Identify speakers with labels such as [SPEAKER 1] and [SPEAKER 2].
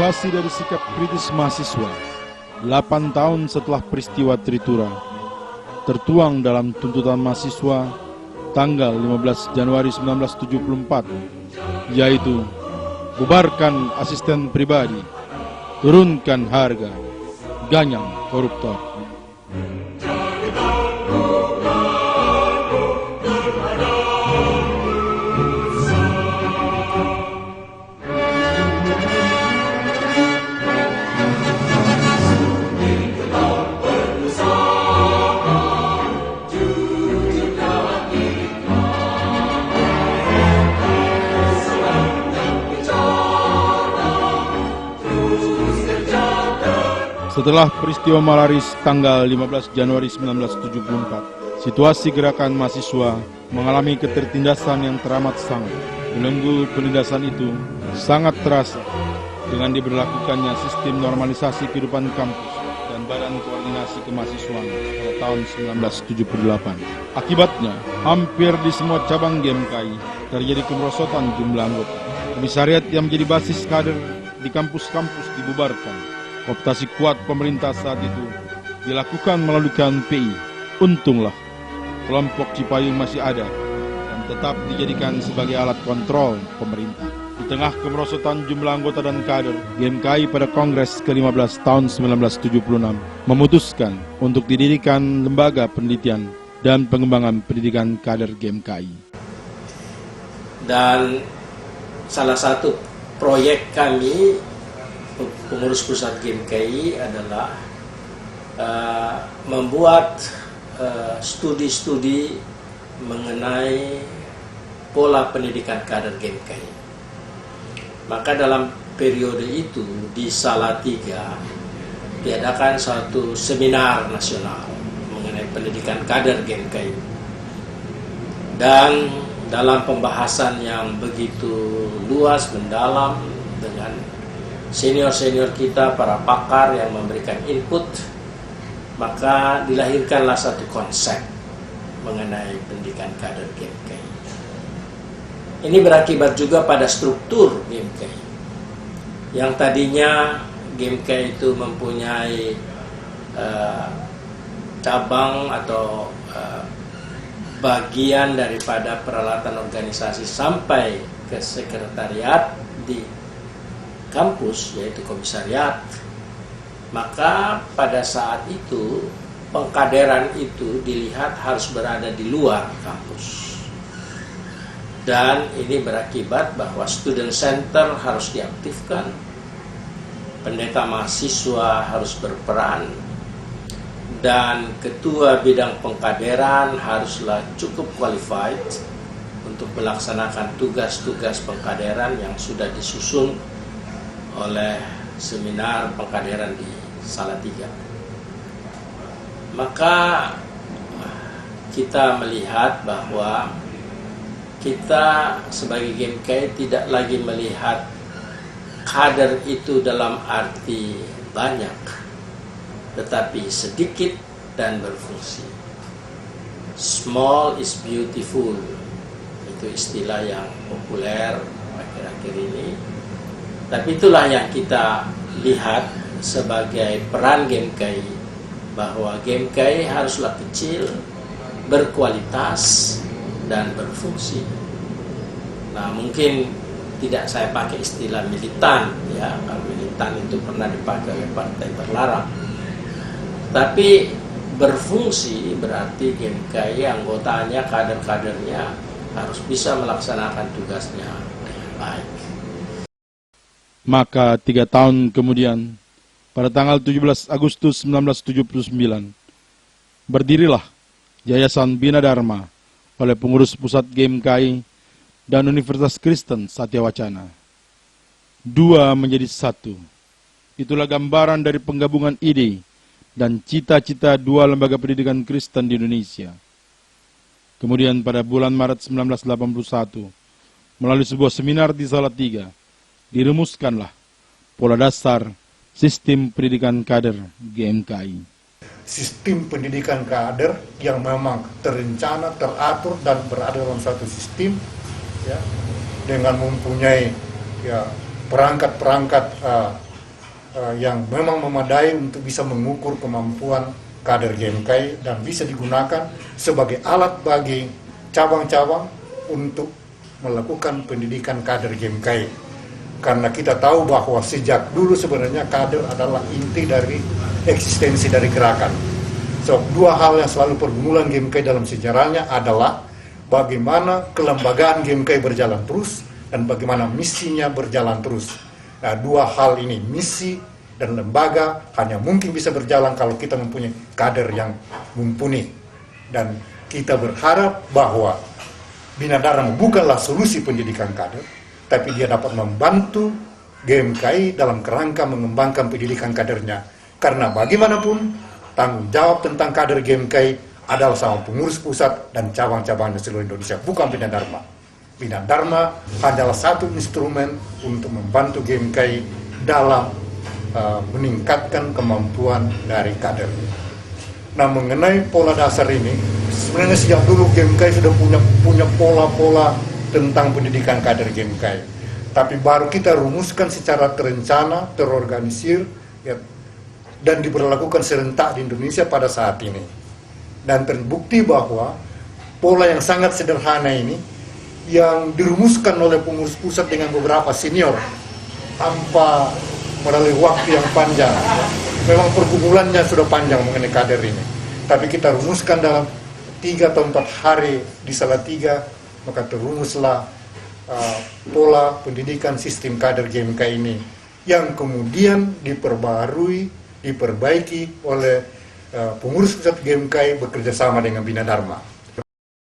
[SPEAKER 1] Akumulasi dari sikap kritis mahasiswa 8 tahun setelah peristiwa Tritura tertuang dalam tuntutan mahasiswa tanggal 15 Januari 1974, yaitu bubarkan asisten pribadi, turunkan harga, ganyang koruptor. Setelah peristiwa Malaris tanggal 15 Januari 1974, situasi gerakan mahasiswa mengalami ketertindasan yang teramat sangat. Belenggu penindasan itu sangat terasa dengan diberlakukannya sistem normalisasi kehidupan kampus dan Badan Koordinasi Kemahasiswaan pada tahun 1978. Akibatnya, hampir di semua cabang GMKI terjadi kemerosotan jumlah anggota. Komisariat yang menjadi basis kader di kampus-kampus dibubarkan. Kooptasi kuat pemerintah saat itu dilakukan melalui KNPI. Untunglah kelompok Cipayung masih ada dan tetap dijadikan sebagai alat kontrol pemerintah. Di tengah kemerosotan jumlah anggota dan kader, GMKI pada Kongres ke-15 tahun 1976 memutuskan untuk didirikan lembaga penelitian dan pengembangan pendidikan kader GMKI.
[SPEAKER 2] Dan salah satu proyek kami pengurus pusat GMKI adalah membuat studi-studi mengenai pola pendidikan kader GMKI. Maka dalam periode itu di Salatiga diadakan suatu seminar nasional mengenai pendidikan kader GMKI. Dan dalam pembahasan yang begitu luas, mendalam dengan senior-senior kita, para pakar yang memberikan input, maka dilahirkanlah satu konsep mengenai pendidikan kader GMKI. Ini berakibat juga pada struktur GMKI. Yang tadinya GMKI itu mempunyai cabang atau bagian daripada peralatan organisasi sampai ke sekretariat di kampus, yaitu komisariat. Maka pada saat itu pengkaderan itu dilihat harus berada di luar kampus, dan ini berakibat bahwa student center harus diaktifkan, pendeta mahasiswa harus berperan, dan ketua bidang pengkaderan haruslah cukup qualified untuk melaksanakan tugas-tugas pengkaderan yang sudah disusun oleh seminar pengkaderan di Salatiga. Maka kita melihat bahwa kita sebagai GMKI tidak lagi melihat kader itu dalam arti banyak, tetapi sedikit dan berfungsi. Small is beautiful, itu istilah yang populer akhir-akhir ini. Tapi itulah yang kita lihat sebagai peran GMKI, bahwa GMKI haruslah kecil, berkualitas, dan berfungsi. Nah, mungkin tidak saya pakai istilah militan, ya, kalau militan itu pernah dipakai oleh partai terlarang. Tapi berfungsi berarti GMKI anggotanya, kader-kadernya harus bisa melaksanakan tugasnya dengan baik.
[SPEAKER 1] Maka 3 tahun kemudian, pada tanggal 17 Agustus 1979, berdirilah Yayasan Bina Dharma oleh pengurus pusat GMKI dan Universitas Kristen Satya Wacana. 2 menjadi 1. Itulah gambaran dari penggabungan ide dan cita-cita 2 lembaga pendidikan Kristen di Indonesia. Kemudian pada bulan Maret 1981, melalui sebuah seminar di Salatiga, dirumuskanlah pola dasar sistem pendidikan kader GMKI.
[SPEAKER 3] Sistem pendidikan kader yang memang terencana, teratur, dan berada dalam satu sistem, ya, dengan mempunyai, ya, perangkat-perangkat yang memang memadai untuk bisa mengukur kemampuan kader GMKI dan bisa digunakan sebagai alat bagi cabang-cabang untuk melakukan pendidikan kader GMKI. Karena kita tahu bahwa sejak dulu sebenarnya kader adalah inti dari eksistensi dari gerakan. So, dua hal yang selalu pergumulan GMKI dalam sejarahnya adalah bagaimana kelembagaan GMKI berjalan terus dan bagaimana misinya berjalan terus. Nah, dua hal ini, misi dan lembaga, hanya mungkin bisa berjalan kalau kita mempunyai kader yang mumpuni. Dan kita berharap bahwa Bina Dharma bukanlah solusi pendidikan kader, tapi dia dapat membantu GMKI dalam kerangka mengembangkan pendidikan kadernya. Karena bagaimanapun, tanggung jawab tentang kader GMKI adalah sama pengurus pusat dan cabang-cabang di seluruh Indonesia, bukan Bina Dharma. Bina Dharma adalah satu instrumen untuk membantu GMKI dalam meningkatkan kemampuan dari kader. Nah, mengenai pola dasar ini, sebenarnya sejak dulu GMKI sudah punya pola-pola tentang pendidikan kader GMKI. Tapi baru kita rumuskan secara terencana, terorganisir, ya, dan diberlakukan serentak di Indonesia pada saat ini. Dan terbukti bahwa pola yang sangat sederhana ini, yang dirumuskan oleh pengurus pusat dengan beberapa senior, tanpa melalui waktu yang panjang. Memang pergumulannya sudah panjang mengenai kader ini, tapi kita rumuskan dalam 3 atau 4 hari di Salatiga, maka terumuslah pola pendidikan sistem kader GMK ini, yang kemudian diperbarui, diperbaiki oleh pengurus pusat GMK bekerja sama dengan Bina Dharma.